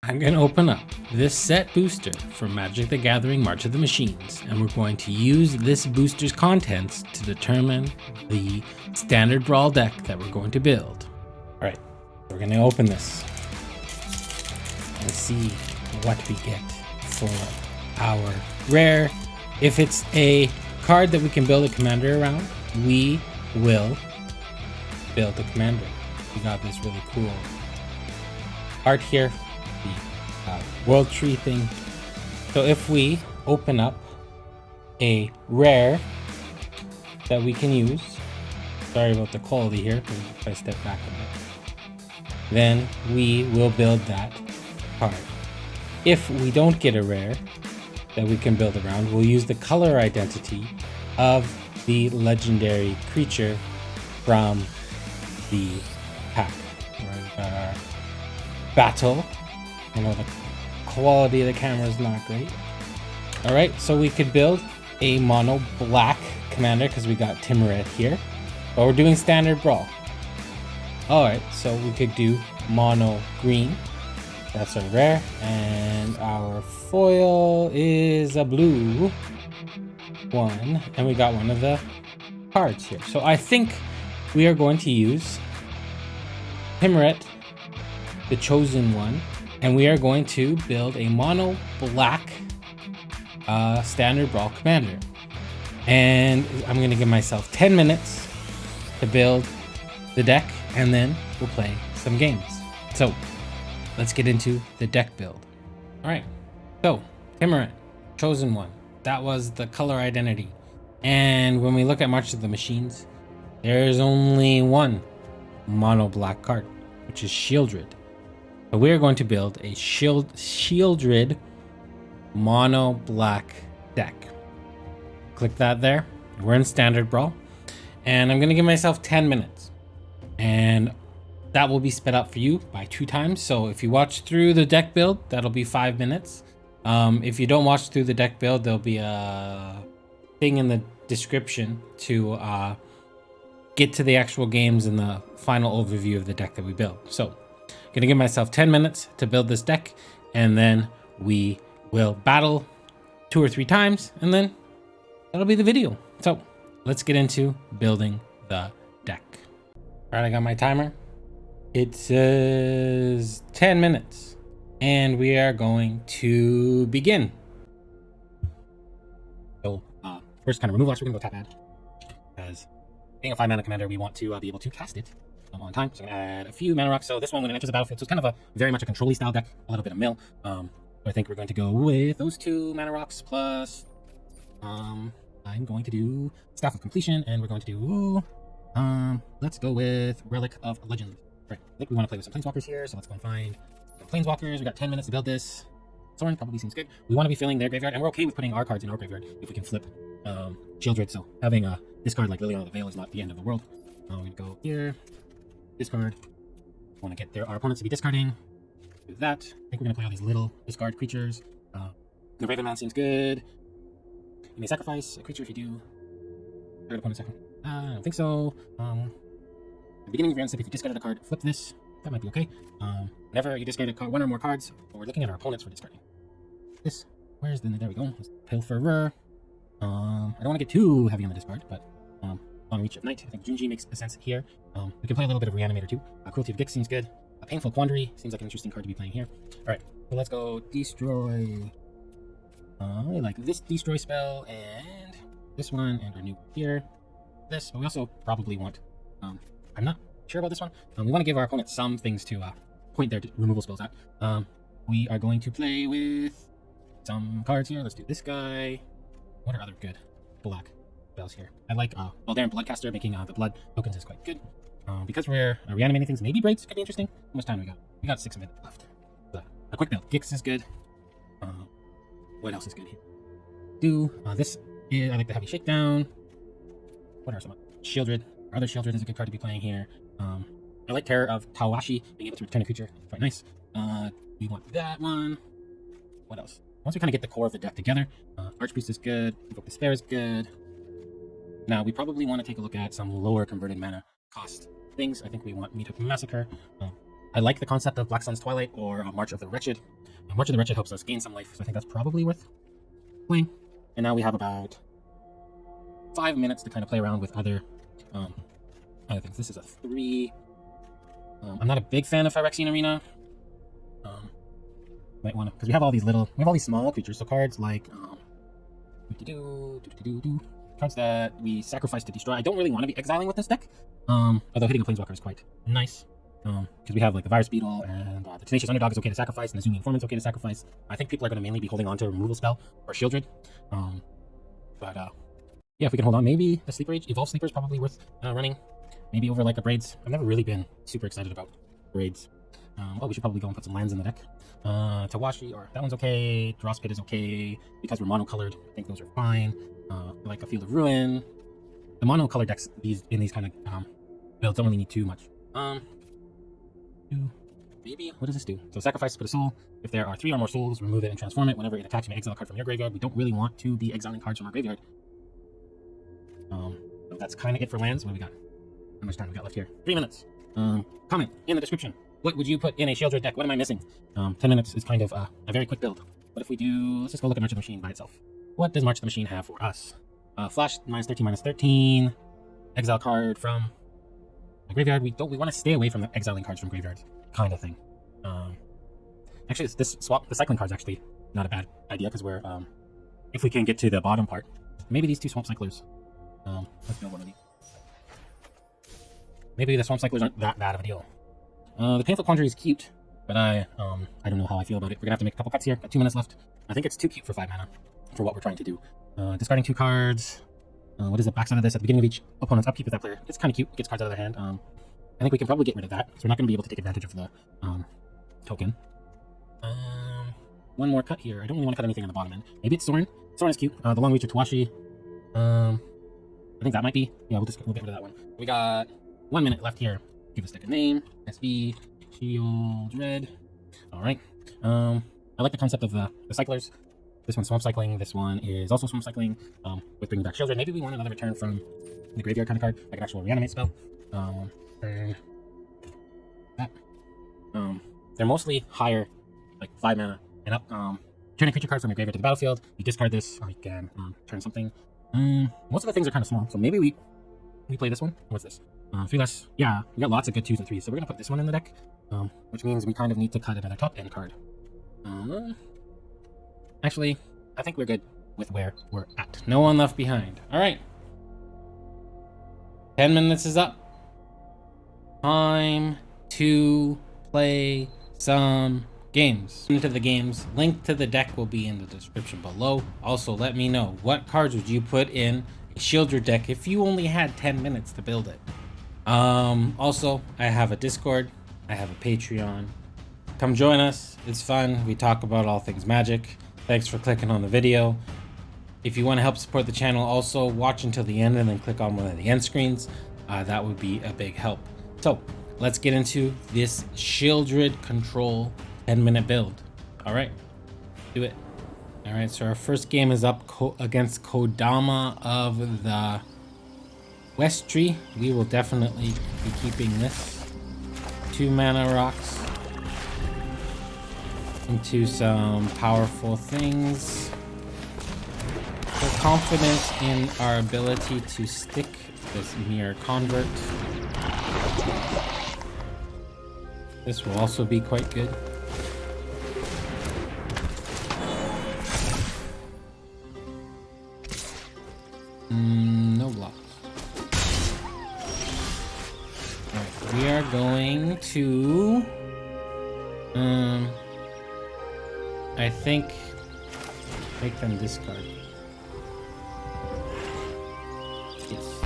I'm going to open up this set booster from Magic the Gathering March of the Machines, and we're going to use this booster's contents to determine the standard Brawl deck that we're going to build. Alright, we're going to open this and see what we get for our rare. If it's a card that we can build a commander around, we will build a commander. We got this really cool art here. The world tree thing. So if we open up a rare that we can use, sorry about the quality here, if I step back a bit, then we will build that card. If we don't get a rare that we can build around, we'll use the color identity of the legendary creature from the pack. We've got our battle. I know the quality of the camera is not great. Alright, so we could build a mono black commander because we got Timeret here. But we're doing standard Brawl. Alright, so we could do mono green. That's our rare. And our foil is a blue one. And we got one of the cards here. So I think we are going to use Timeret, the chosen one. And we are going to build a mono black standard Brawl commander. And I'm going to give myself 10 minutes to build the deck, and then we'll play some games. So let's get into the deck build. All right, so Timeret, chosen one. That was the color identity. And when we look at March of the Machines, there's only one mono black card, which is Sheoldred. So we're going to build a Sheoldred mono black deck. Click that there. We're in standard Brawl. And I'm going to give myself 10 minutes. And that will be sped up for you by 2 times. So if you watch through the deck build, that'll be 5 minutes. If you don't watch through the deck build, there'll be a thing in the description to get to the actual games and the final overview of the deck that we build. So gonna give myself 10 minutes to build this deck, and then we will battle 2 or 3 times, and then that'll be the video. So let's get into building the deck. All right, I got my timer. It says 10 minutes, and we are going to begin. So first kind of removal, we're gonna go tap add, because being a 5-mana commander, we want to be able to cast it on time. So I'm gonna add a few mana rocks. So this one, when it enters the battlefield, so it's kind of a very much a control-y style deck, a little bit of mill. So I think we're going to go with those 2 mana rocks plus I'm going to do Staff of Completion, and we're going to do let's go with Relic of Legends. Right, I think we want to play with some planeswalkers here, so let's go and find some planeswalkers. We got 10 minutes to build this. Soren probably seems good. We want to be filling their graveyard, and we're okay with putting our cards in our graveyard if we can flip Sheoldred. So having a discard like Liliana of the Veil is not the end of the world. We go here. Discard. Want to get our opponents to be discarding. Do that. I think we're going to play all these little discard creatures. The Raven Man seems good. You may sacrifice a creature if you do. Third opponent second. I don't think so. At the beginning of your end step, if you discarded a card, flip this. That might be okay. Whenever you discard a card, 1 or more cards, or we're looking at our opponents for discarding. This. Where's the... There we go. Pilferer. I don't want to get too heavy on the discard, but on Reach of Night, I think Junji makes sense here. We can play a little bit of Reanimator too. Cruelty of Gix seems good. A Painful Quandary seems like an interesting card to be playing here. Alright, so let's go Destroy. I like this Destroy spell, and this one, and our new here. This, but we also probably want, I'm not sure about this one. We want to give our opponent some things to point their removal spells at. We are going to play with some cards here. Let's do this guy. What are other good black spells here? I like Valdarin Bloodcaster, making the blood tokens is quite good. Because we're reanimating things, maybe Braids could be interesting. How much time do we got? We got 6 minutes left. A quick build. Gix is good. What else is good here? This is, I like the Heavy Shakedown. What are some Sheoldred? Our other Sheoldred is a good card to be playing here. I like Terror of Tawashi, being able to return a creature. Quite nice. We want that one. What else? Once we kind of get the core of the deck together, Archpriest is good. Invoke Despair is good. Now, we probably want to take a look at some lower converted mana cost things. I think we want Meat Hook Massacre. I like the concept of Black Sun's Twilight or March of the Wretched. March of the Wretched helps us gain some life, so I think that's probably worth playing. And now we have about 5 minutes to kind of play around with other things. This is a 3. I'm not a big fan of Phyrexian Arena. Might want to, because we have all these small creatures. So cards like cards that we sacrifice to destroy. I don't really want to be exiling with this deck. Although hitting a Planeswalker is quite nice. Because we have like the Virus Beetle and the Tenacious Underdog is okay to sacrifice, and the Zooming Informant is okay to sacrifice. I think people are going to mainly be holding on to a removal spell or Sheoldred. Yeah, if we can hold on, maybe the Sleeper Age. Evolve Sleeper is probably worth running. Maybe over like a Braids. I've never really been super excited about Braids. We should probably go and put some lands in the deck. Tawashi, or that one's okay. Dross Pit is okay because we're monocolored. I think those are fine. Like a Field of Ruin. The monocolored decks in these kind of builds don't really need too much. Maybe, what does this do? So sacrifice, put a soul. If there are 3 or more souls, remove it and transform it. Whenever it attacks, you may exile a card from your graveyard. We don't really want to be exiling cards from our graveyard. So that's kind of it for lands. What do we got? How much time we got left here? 3 minutes. Comment in the description. What would you put in a Sheoldred deck? What am I missing? 10 minutes is kind of a very quick build. What if we do, let's just go look at March of the Machine by itself. What does March of the Machine have for us? Flash, -13/-13. Exile card from a graveyard. We want to stay away from the exiling cards from graveyards, kind of thing. Actually, this swap, the cycling card's actually not a bad idea, because we're, if we can get to the bottom part, maybe these 2 Swamp Cyclers. Let's build one of these. Maybe the Swamp Cyclers aren't that bad of a deal. The Painful Quandary is cute, but I don't know how I feel about it. We're gonna have to make a couple cuts here. Got 2 minutes left. I think it's too cute for 5 mana for what we're trying to do. Discarding 2 cards. What is the backside of this? At the beginning of each opponent's upkeep with that player. It's kind of cute. It gets cards out of their hand. I think we can probably get rid of that, so we're not going to be able to take advantage of the token. One more cut here. I don't really want to cut anything on the bottom end. Maybe it's Sorin. Sorin is cute. The Long Reach of Tawashi. I think that might be. Yeah, we'll get rid of that one. We got 1 minute left here. Give this deck a name. SV Sheoldred. All right. I like the concept of the cyclers. This one's Swamp Cycling. This one is also Swamp Cycling. With bringing back Sheoldred. Maybe we want another return from the graveyard kind of card, like an actual reanimate spell. That. They're mostly higher, like 5 mana and up. Turn a creature card from your graveyard to the battlefield. You discard this, or you can turn something. Most of the things are kind of small, so maybe we play this one. What's this? 3 less. Yeah, we got lots of good 2s and 3s, so we're gonna put this one in the deck, which means we kind of need to cut another top end card. Actually, I think we're good with where we're at. No one left behind. All right. 10 minutes is up. Time to play some games. Into the games. Link to the deck will be in the description below. Also, let me know, what cards would you put in a Sheoldred deck if you only had 10 minutes to build it? Also, I have a Discord. I have a Patreon. Come join us. It's fun. We talk about all things Magic. Thanks for clicking on the video. If you want to help support the channel, also watch until the end and then click on one of the end screens. That would be a big help. So let's get into this Sheoldred control 10-minute build. All right, do it. All right, so our first game is up against Kodama of the West Tree. We will definitely be keeping this. 2 mana rocks into some powerful things. We're confident in our ability to stick this Mirror Convert. This will also be quite good. No blocks. Alright, we are going to I think make them discard. Yes.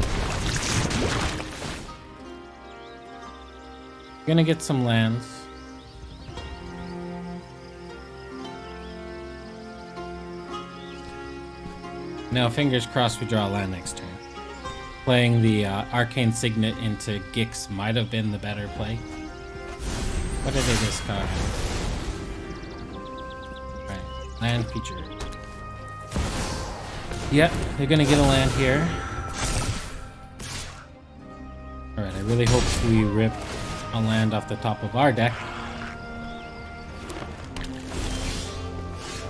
Gonna get some lands. Now, fingers crossed we draw a land next turn. Playing the Arcane Signet into Gix might have been the better play. What did they discard? Right, land feature. Yep, they're gonna get a land here. Alright, I really hope we rip I'll land off the top of our deck.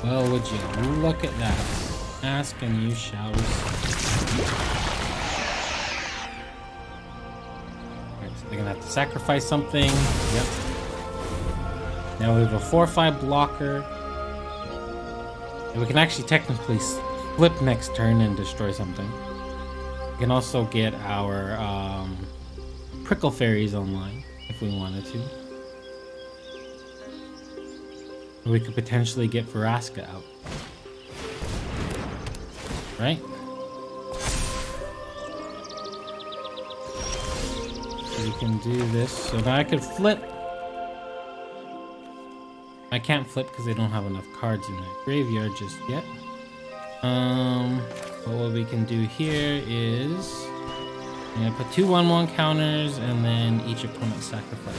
Well, would you look at that? Ask and you shall receive. Alright, so they're gonna have to sacrifice something. Yep. Now we have a 4/5 blocker. And we can actually technically flip next turn and destroy something. We can also get our prickle fairies online if we wanted to. Or we could potentially get Veraska out. Right? So we can do this. So now I could flip. I can't flip because they don't have enough cards in their graveyard just yet. But what we can do here is I'm gonna put 2 1/1 counters and then each opponent sacrifice.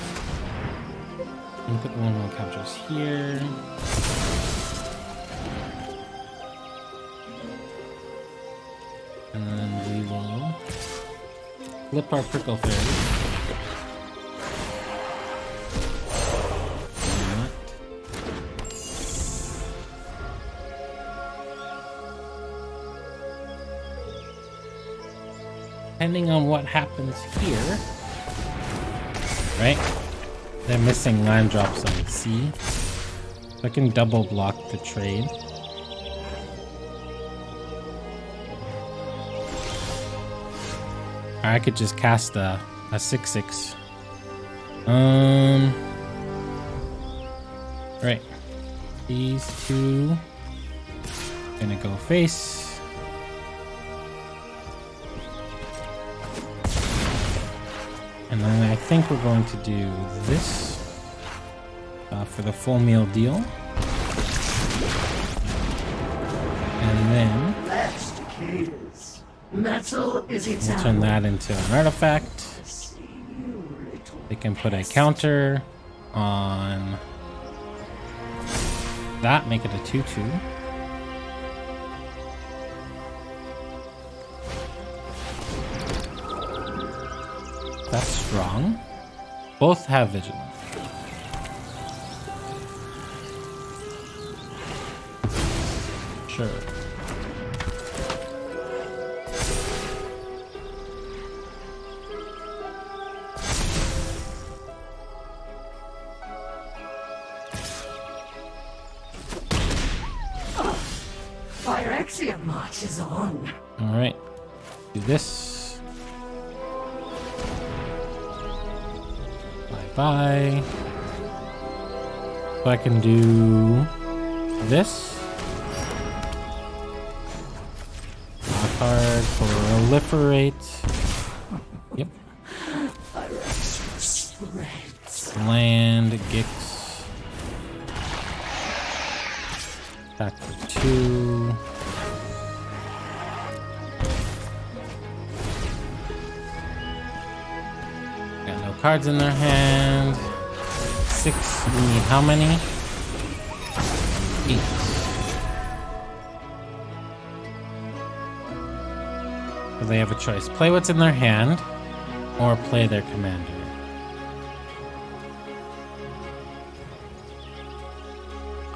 I'm gonna put the 1/1 counters here. And then we will flip our prickle fairy. Depending on what happens here, right? They're missing land drops on C. So I can double block the trade. Or I could just cast a 6/6. Right. These two gonna go face. And then I think we're going to do this for the full meal deal. And then we'll turn that into an artifact. They can put a counter on that, make it a 2/2. That's strong. Both have vigilance. Sure. Phyrexian march is on. All right. Do this. Bye. So I can do this. Draw a card, proliferate. Yep. Land, Gix. Back for 2. Got no cards in their hand. 6. We need how many? 8. So they have a choice. Play what's in their hand or play their commander.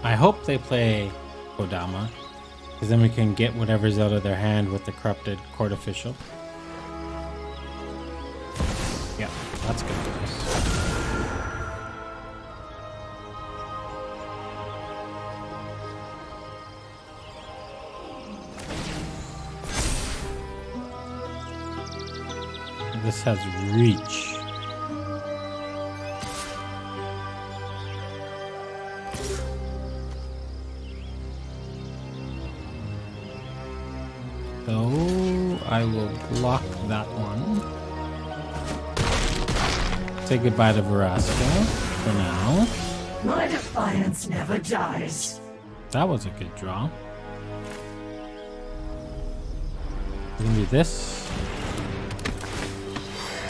I hope they play Kodama, because then we can get whatever's out of their hand with the corrupted court official. Yeah, that's good for us. This has reach. So I will block that one. Say goodbye to Veraska for now. My defiance never dies. That was a good draw. We can do this.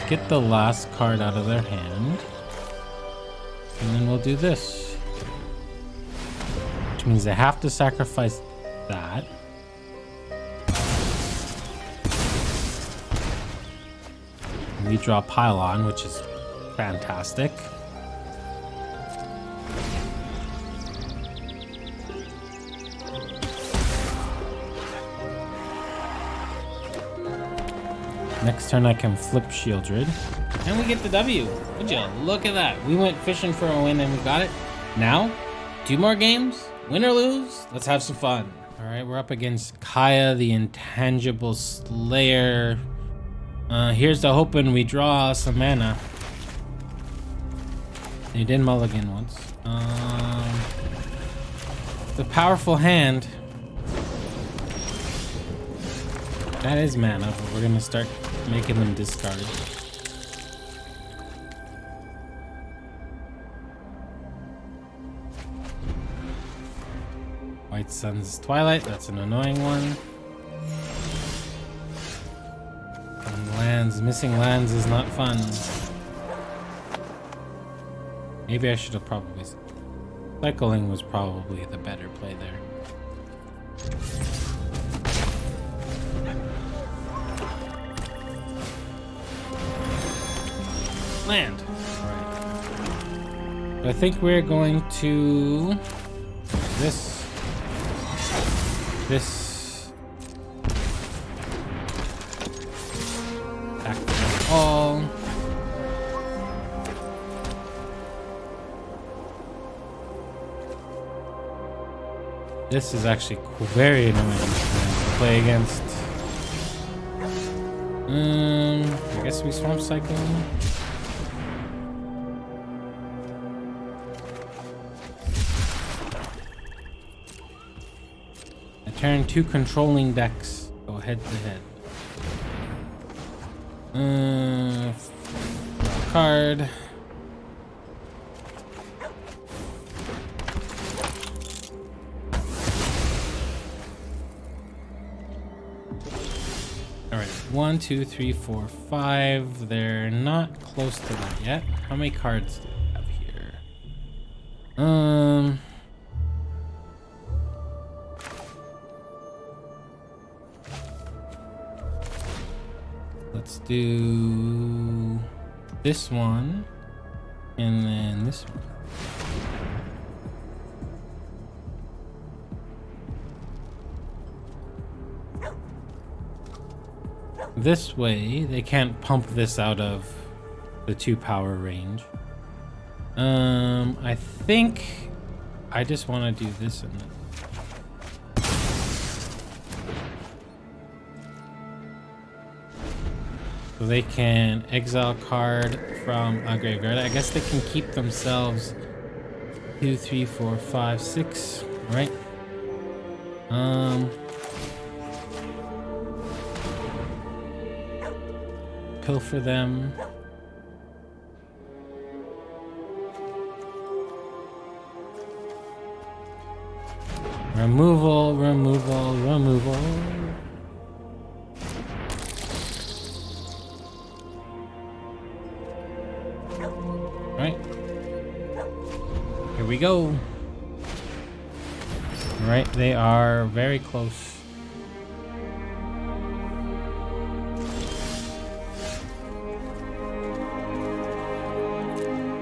Get the last card out of their hand. And then we'll do this. Which means they have to sacrifice that. We draw Pylon, which is Fantastic. Next turn I can flip Sheoldred. And we get the W. Would you look at that? We went fishing for a win and we got it. Now, 2 more games. Win or lose, let's have some fun. All right, we're up against Kaya, the Intangible Slayer. Here's the hoping we draw some mana. They did mulligan once. The powerful hand. That is mana, but we're gonna start making them discard. White Sun's Twilight, that's an annoying one. And lands, missing lands is not fun. Maybe I should have probably... Cycling was probably the better play there. Land. Alright. I think we're going to... This. Attack them all. This is actually very annoying to play against. I guess we swamp cycle. I turn 2 controlling decks. Go head to head. Card. Alright, 1, 2, 3, 4, 5. They're not close to that yet. How many cards do we have here? Let's do this one and then this one. This way, they can't pump this out of the 2 power range. I think I just want to do this and then. So they can exile card from a graveyard. I guess they can keep themselves 2, 3, 4, 5, 6, right? Pilfer them. Removal, removal, removal. Right. Here we go. Right, they are very close.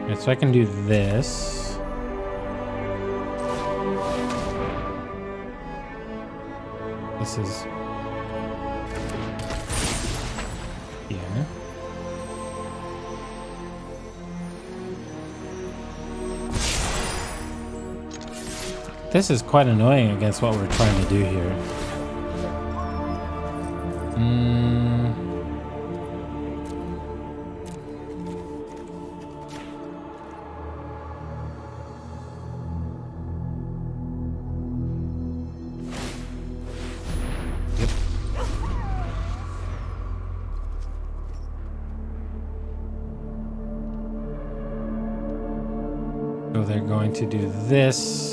Right, so I can do this. This is here. This is quite annoying against what we're trying to do here. Yep. So they're going to do this.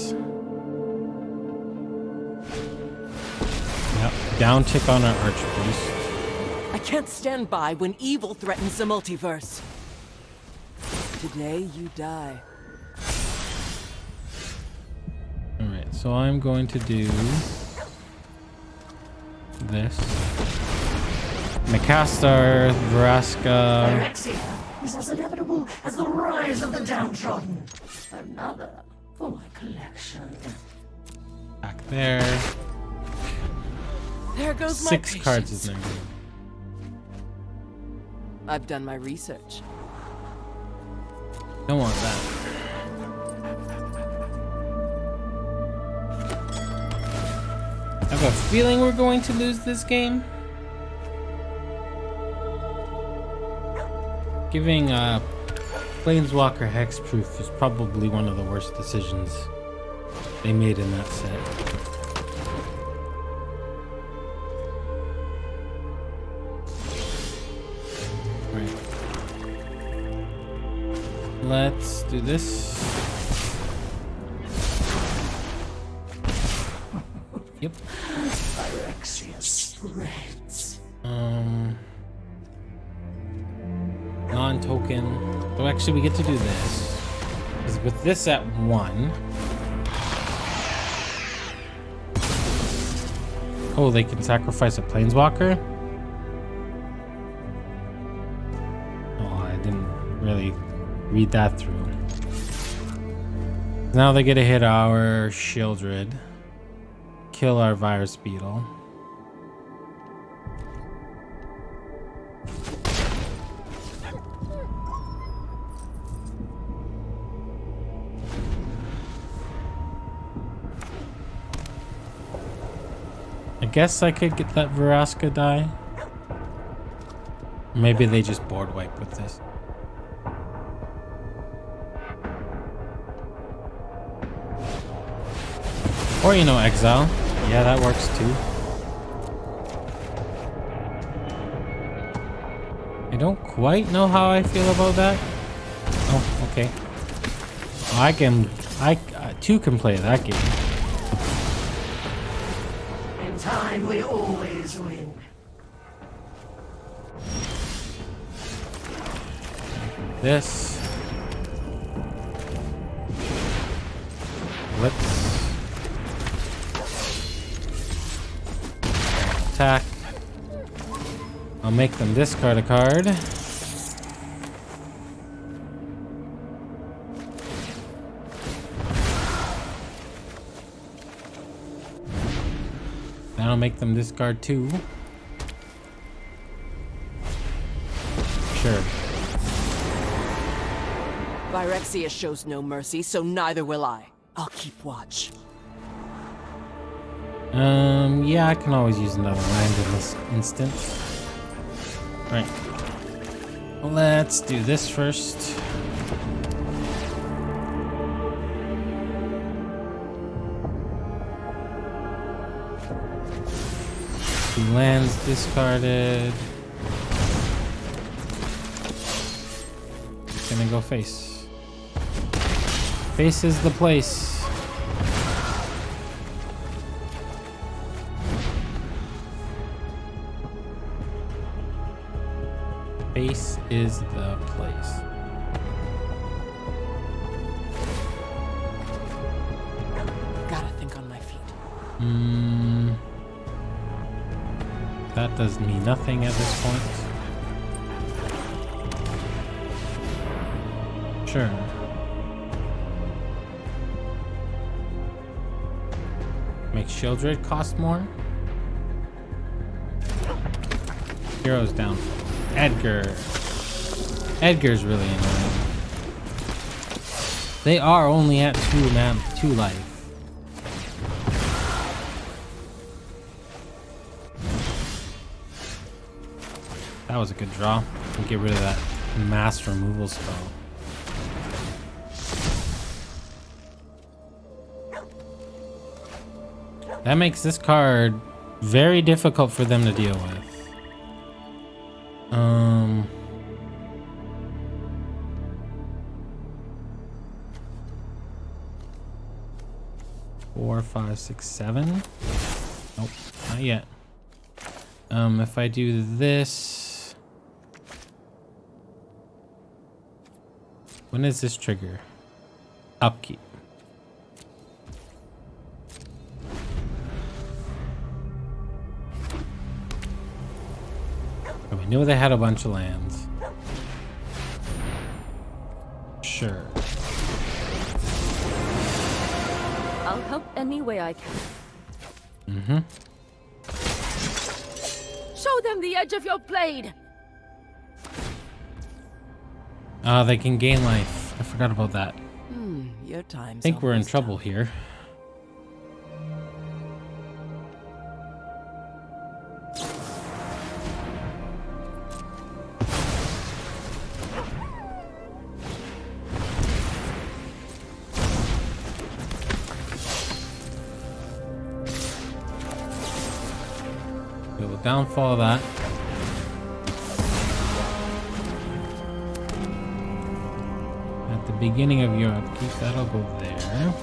Down tick on our Archpriest. I can't stand by when evil threatens the multiverse. Today you die. Alright, so I'm going to do this. Macastar, Vraska. Phyrexia. is as inevitable as the rise of the downtrodden. Another for my collection. Back there. There goes my 6 cards patience. in there. I've done my research. Don't want that. I have a feeling we're going to lose this game. Giving Planeswalker Hexproof is probably one of the worst decisions they made in that set. Right. Let's do this. Yep. Phyrexia spreads. Non-token. So actually we get to do this. Because with this at 1. Oh, they can sacrifice a Planeswalker? Oh, I didn't really read that through. Now they get to hit our Sheoldred. Kill our Virus Beetle. I guess I could get that Veraska die. Maybe they just board wipe with this. Or, you know, exile. Yeah, that works too. I don't quite know how I feel about that. Oh, okay. I too can play that game. In time, we always win. This. Let's attack. I'll make them discard a card. Then I'll make them discard 2. Sure. Phyrexia shows no mercy, so neither will I. I'll keep watch. Yeah, I can always use another land in this instance. Right. Let's do this first. 2 lands discarded. It's gonna go face. Face is the place. Face is the place. Gotta think on my feet. That does me nothing at this point. Sure. Make Sheoldred cost more. Heroes down. Edgar. Edgar's really annoying. They are only at 2 life. That was a good draw. We'll get rid of that mass removal spell. That makes this card very difficult for them to deal with. 4, 5, 6, 7. Nope, not yet. If I do this, when is this trigger? Upkeep. We knew they had a bunch of lands. Sure. I'll help any way I can. Mm-hmm. Show them the edge of your blade! They can gain life. I forgot about that. Your time's I think we're in almost trouble up. here. We'll downfall of that. At the beginning of your upkeep, that'll go there.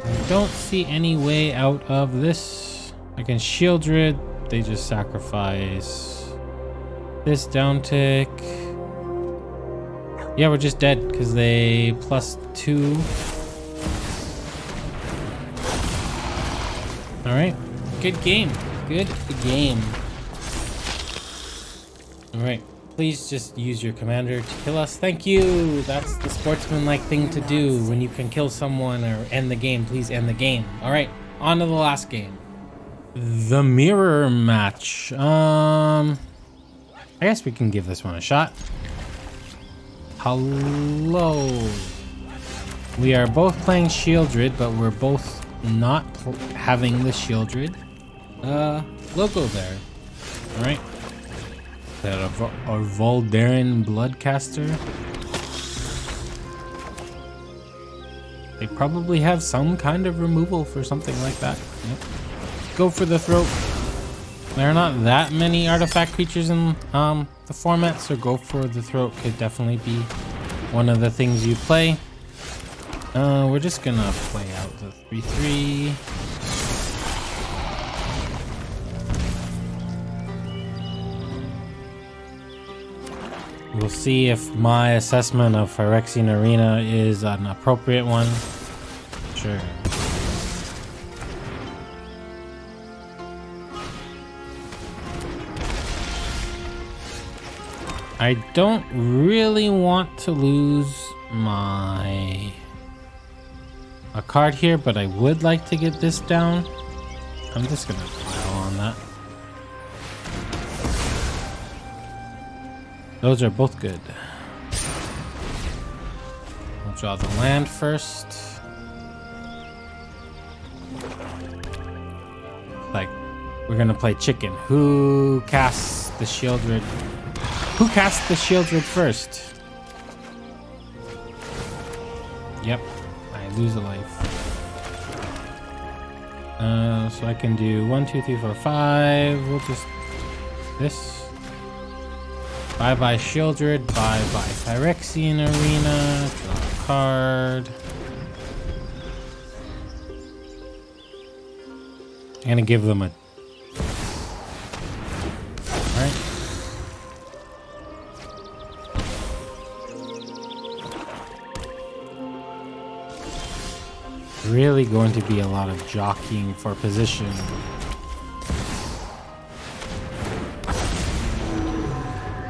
I don't see any way out of this. Against Sheoldred, they just sacrifice this down tick. Yeah, we're just dead because they +2. All right, good game. Good game. All right, please just use your commander to kill us. Thank you. That's the sportsman-like thing to do when you can kill someone or end the game. Please end the game. All right, on to the last game. The mirror match. I guess we can give this one a shot. Hello. We are both playing Sheoldred, but we're both not having the Sheoldred logo there. All right. Is that a Voldaren Bloodcaster? They probably have some kind of removal for something like that. Yep. Go for the throat. There are not that many artifact creatures in the format, so go for the throat could definitely be one of the things you play. We're just gonna play out the 3/3. We'll see if my assessment of Phyrexian Arena is an appropriate one. Sure. I don't really want to lose a card here, but I would like to get this down. I'm just gonna pile on that. Those are both good. We'll draw the land first. Like, we're gonna play chicken. Who casts the Sheoldred? Who casts the Sheoldred first? Yep, I lose a life. So I can do 1, 2, 3, 4, 5. We'll just this. Bye-bye Sheoldred. Bye-bye Phyrexian Arena. Draw a card. I'm gonna give them a. All right. Really going to be a lot of jockeying for position.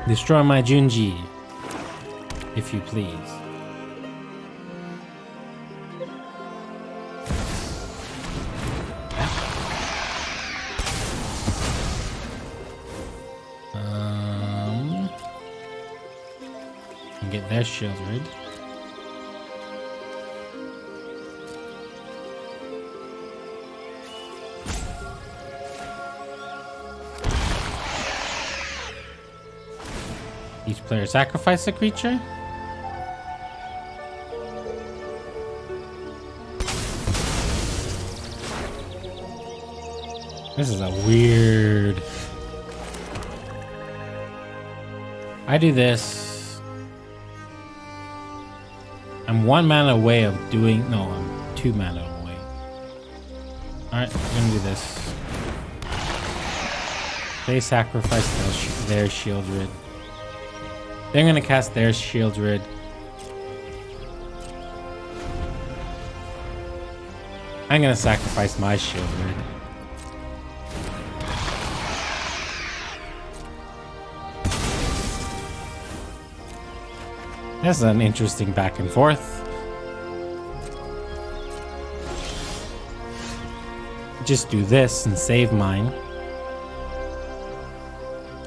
Destroy my Junji, if you please. And get their Sheoldred. Each player sacrifice a creature. This is a weird. I do this. I'm 1 mana away of doing. No, I'm 2 mana away. Alright, I'm gonna do this. They sacrifice their Sheoldred. They're gonna cast their Sheoldred. I'm gonna sacrifice my Sheoldred. That's an interesting back and forth. Just do this and save mine.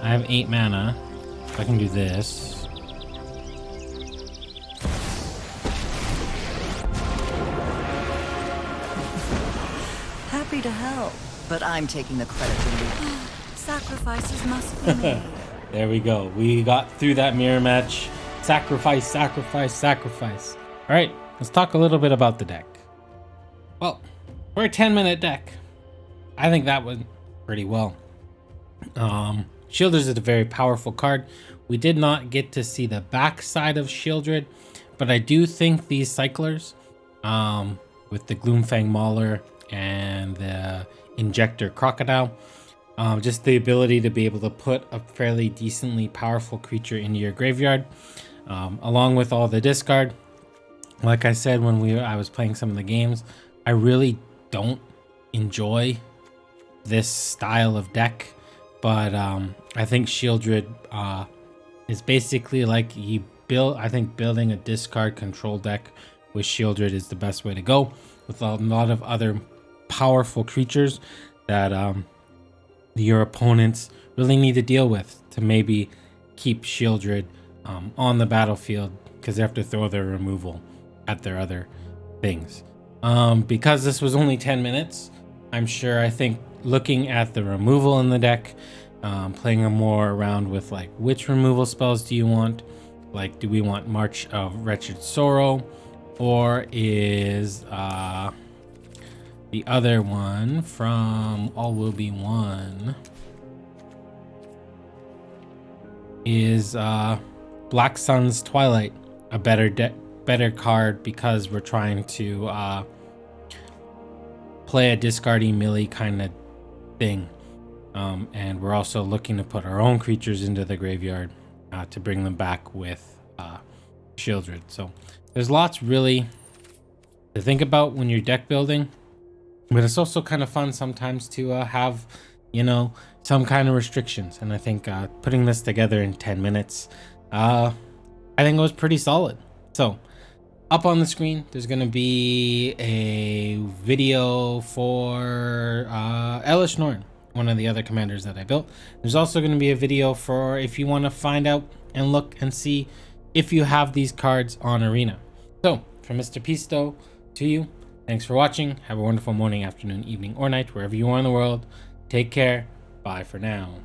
I have 8 mana. I can do this. Happy to help, but I'm taking the credit for you. Sacrifices must be made. There we go. We got through that mirror match. Sacrifice, sacrifice, sacrifice. All right, let's talk a little bit about the deck. Well, for a 10-minute deck, I think that went pretty well. Sheoldred is a very powerful card. We did not get to see the backside of Sheoldred, but I do think these cyclers, with the Gloomfang Mauler and the Injector Crocodile, just the ability to be able to put a fairly decently powerful creature into your graveyard, along with all the discard. Like I said when I was playing some of the games, I really don't enjoy this style of deck, but I think Sheoldred is basically like I think building a discard control deck with Sheoldred is the best way to go, with a lot of other powerful creatures that your opponents really need to deal with to maybe keep Sheoldred on the battlefield, because they have to throw their removal at their other things. Because this was only 10 minutes, I think looking at the removal in the deck, playing more around with like which removal spells do you want, like do we want March of Wretched Sorrow, or is the other one from All Will Be One is Black Sun's Twilight a better card, because we're trying to play a discardy melee kind of thing, and we're also looking to put our own creatures into the graveyard to bring them back with Sheoldred. So there's lots really to think about when you're deck building, but it's also kind of fun sometimes to have, some kind of restrictions. And I think putting this together in 10 minutes, I think it was pretty solid. So up on the screen, there's going to be a video for Elish Norn, one of the other commanders that I built. There's also going to be a video for if you want to find out and look and see if you have these cards on Arena. So from Mr. Pisto to you, thanks for watching. Have a wonderful morning, afternoon, evening, or night, wherever you are in the world. Take care. Bye for now.